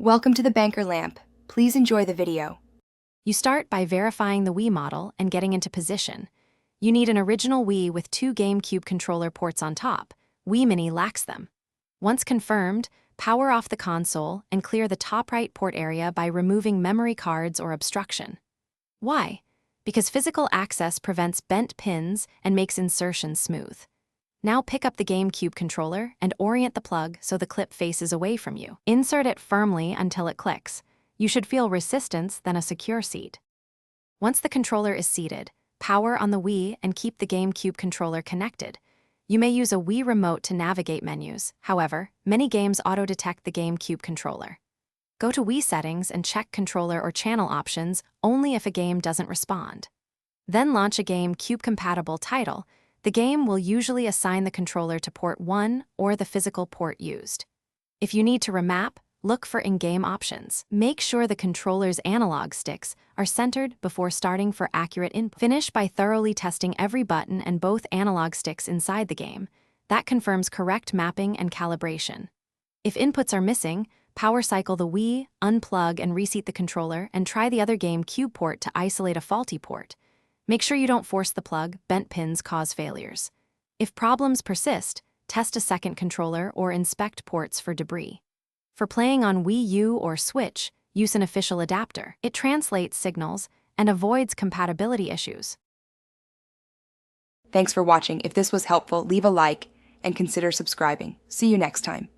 Welcome to the Banker Lamp. Please enjoy the video. You start by verifying the Wii model and getting into position. You need an original Wii with 2 Gamecube controller ports on top. Wii Mini lacks them. Once confirmed, power off the console and clear the top right port area by removing memory cards or obstruction. Why? Because physical access prevents bent pins and makes insertion smooth. Now pick up the Gamecube controller and orient the plug so the clip faces away from you. Insert it firmly until it clicks. You should feel resistance, then a secure seat. Once the controller is seated, power on the Wii and keep the Gamecube controller connected. You may use a Wii remote to navigate menus. However, many games auto-detect the Gamecube controller. Go to Wii settings and check controller or channel options only if a game doesn't respond. Then launch a Gamecube-compatible title. The game will usually assign the controller to port 1 or the physical port used. If you need to remap, look for in-game options. Make sure the controller's analog sticks are centered before starting for accurate input. Finish by thoroughly testing every button and both analog sticks inside the game. That confirms correct mapping and calibration. If inputs are missing, power cycle the Wii, unplug and reseat the controller, and try the other Gamecube port to isolate a faulty port. Make sure you don't force the plug, bent pins cause failures. If problems persist, test a second controller or inspect ports for debris. For playing on Wii U or Switch, use an official adapter. It translates signals and avoids compatibility issues. Thanks for watching. If this was helpful, leave a like and consider subscribing. See you next time.